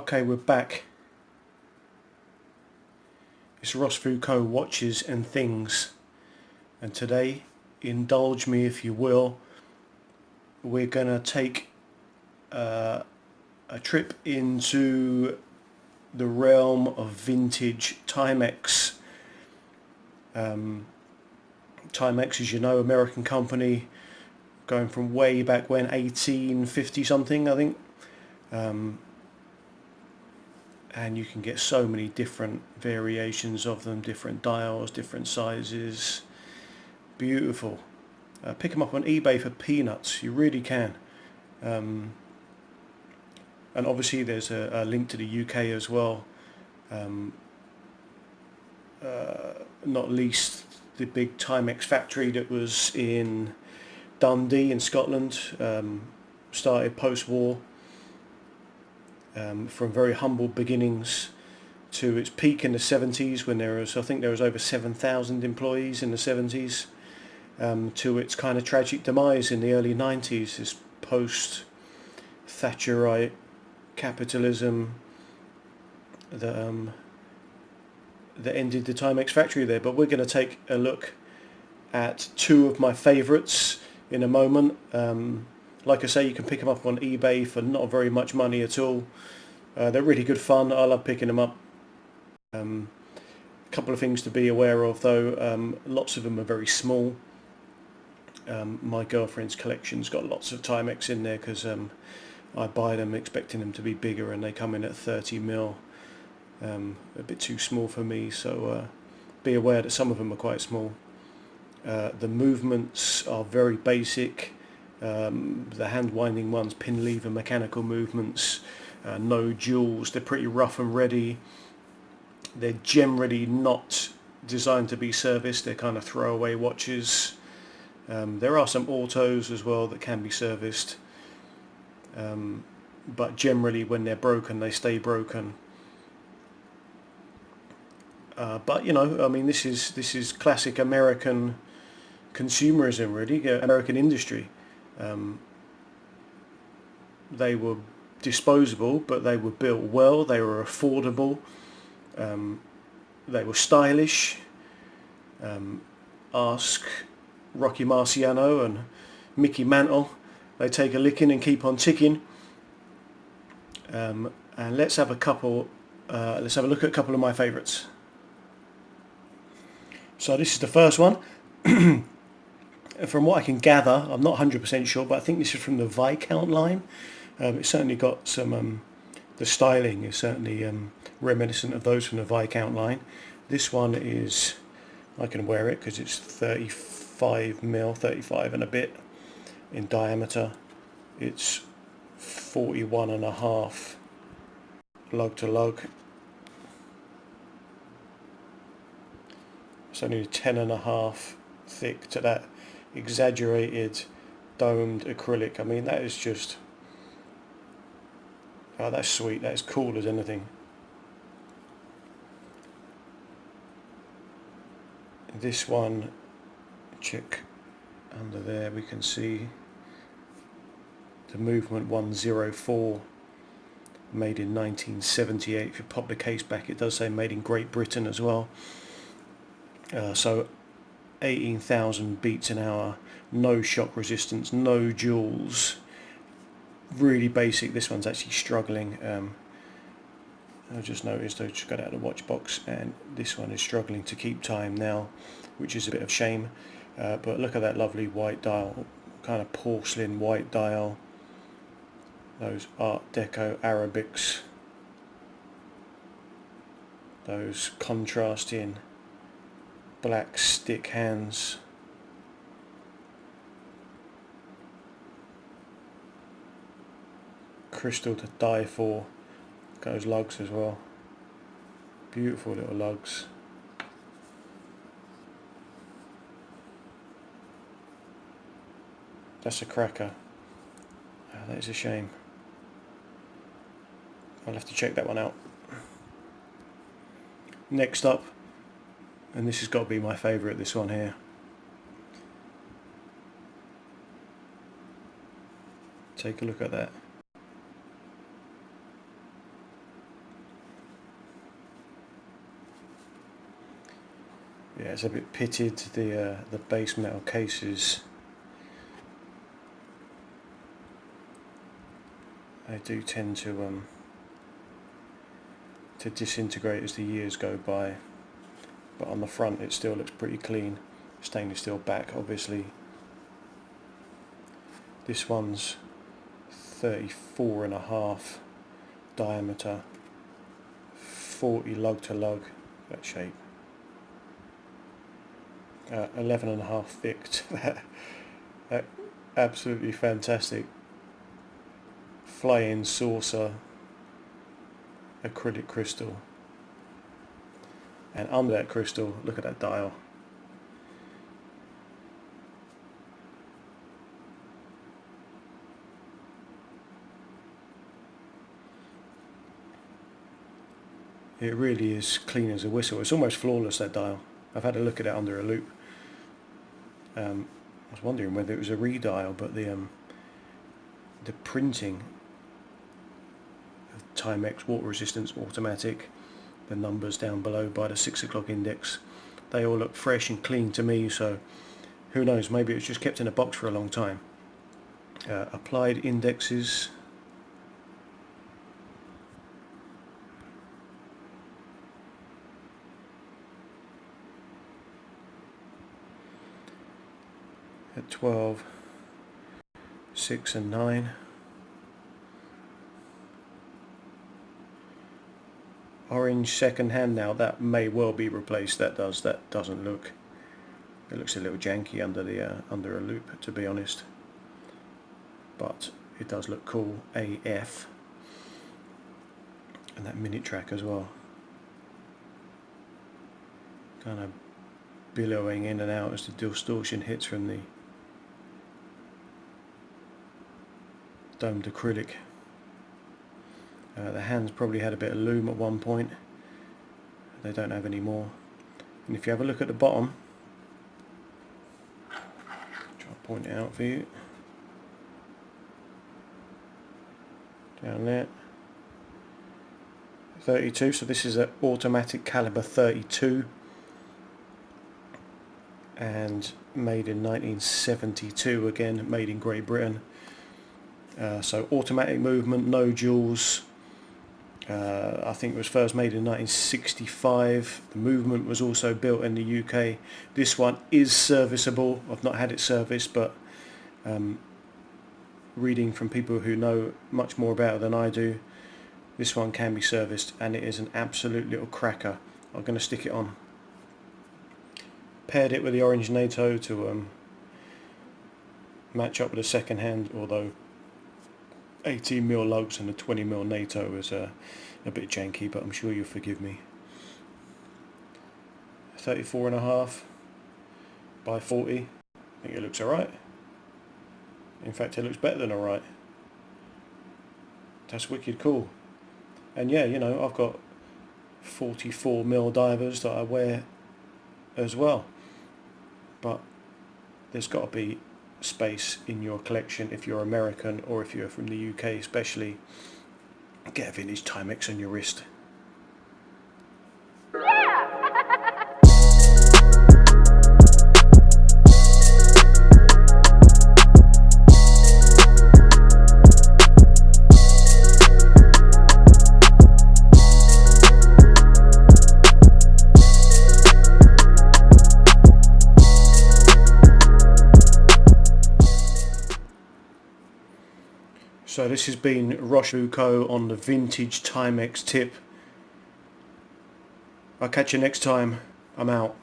Okay, we're back. It's Roshfooco Watches and Things, and today, indulge me if you will, we're gonna take a trip into the realm of vintage Timex. Timex, as you know, American company, going from way back when, 1850 something, I think. And you can get so many different variations of them, different dials, different sizes. Beautiful. Pick them up on eBay for peanuts, you really can. And obviously there's a link to the UK as well. Not least the big Timex factory that was in Dundee in Scotland, started post-war. From very humble beginnings to its peak in the 70s when I think there was over 7,000 employees in the 70s, to its kind of tragic demise in the early 90s, this post-Thatcherite capitalism that ended the Timex factory there. But we're going to take a look at two of my favourites in a moment. Like I say, you can pick them up on eBay for not very much money at all. They're really good fun. I love picking them up. A couple of things to be aware of though. Lots of them are very small. My girlfriend's collection's got lots of Timex in there because I buy them expecting them to be bigger, and they come in at 30mm. A bit too small for me, so be aware that some of them are quite small. The movements are very basic. The hand winding ones, pin lever mechanical movements, no jewels. They're pretty rough and ready. They're generally not designed to be serviced. They're kind of throwaway watches. There are some autos as well that can be serviced, but generally when they're broken they stay broken. But you know, I mean, this is classic American consumerism, really, American industry. They were disposable, but they were built well, they were affordable, they were stylish. Ask Rocky Marciano and Mickey Mantle, they take a licking and keep on ticking. And let's have a look at a couple of my favourites. So this is the first one. From what I can gather, I'm not 100% sure, but I think this is from the Viscount line. It's certainly got some, the styling is certainly reminiscent of those from the Viscount line. This one is, I can wear it because it's 35mm, 35 and a bit in diameter. It's 41.5 lug to lug. It's only 10.5 thick to that exaggerated domed acrylic. I mean, that is just, oh, that's sweet. That is cool as anything. This one, check under there, we can see the movement 104, made in 1978. If you pop the case back, it does say made in Great Britain as well. So 18,000 beats an hour, no shock resistance, no jewels, really basic. This one's actually struggling. I just noticed I just got out of the watch box and this one is struggling to keep time now, which is a bit of shame. But look at that lovely white dial, kind of porcelain white dial, those Art Deco Arabics, those contrasting black stick hands. Crystal to die for. Got those lugs as well. Beautiful little lugs. That's a cracker. Oh, that is a shame. I'll have to check that one out. Next up, and this has got to be my favourite, this one here. Take a look at that. Yeah, it's a bit pitted. The base metal cases, they do tend to disintegrate as the years go by, but on the front it still looks pretty clean. Stainless steel back, obviously. This one's 34.5 diameter, 40 lug to lug, that shape. 11.5 thick. Absolutely fantastic. Flying saucer acrylic crystal, and under that crystal, look at that dial. It really is clean as a whistle. It's almost flawless, that dial. I've had a look at it under a loop. I was wondering whether it was a redial, but the printing of Timex water resistance automatic, the numbers down below by the 6 o'clock index, they all look fresh and clean to me, so who knows, maybe it was just kept in a box for a long time. Applied indexes. At 12, 6 and 9. Orange second hand now, that may well be replaced. That doesn't look, it looks a little janky under the under a loop, to be honest, but it does look cool AF. And that minute track as well, kind of billowing in and out as the distortion hits from the domed acrylic. The hands probably had a bit of loom at one point. They don't have any more. And if you have a look at the bottom, try to point it out for you. Down there, 32. So this is an automatic caliber 32, and made in 1972. Again, made in Great Britain. So automatic movement, no jewels. I think it was first made in 1965. The movement was also built in the UK. This one is serviceable. I've not had it serviced, but reading from people who know much more about it than I do, this one can be serviced, and it is an absolute little cracker. I'm going to stick it on. Paired it with the orange NATO to match up with a second hand, although 18mm lugs and a 20mm NATO is a bit janky, but I'm sure you'll forgive me. 34.5 by 40. I think it looks alright. In fact, it looks better than alright. That's wicked cool. And yeah, you know, I've got 44mm divers that I wear as well. But there's got to be space in your collection if you're American, or if you're from the UK especially. Get a vintage Timex on your wrist. So this has been roshfooco on the vintage Timex tip. I'll catch you next time. I'm out.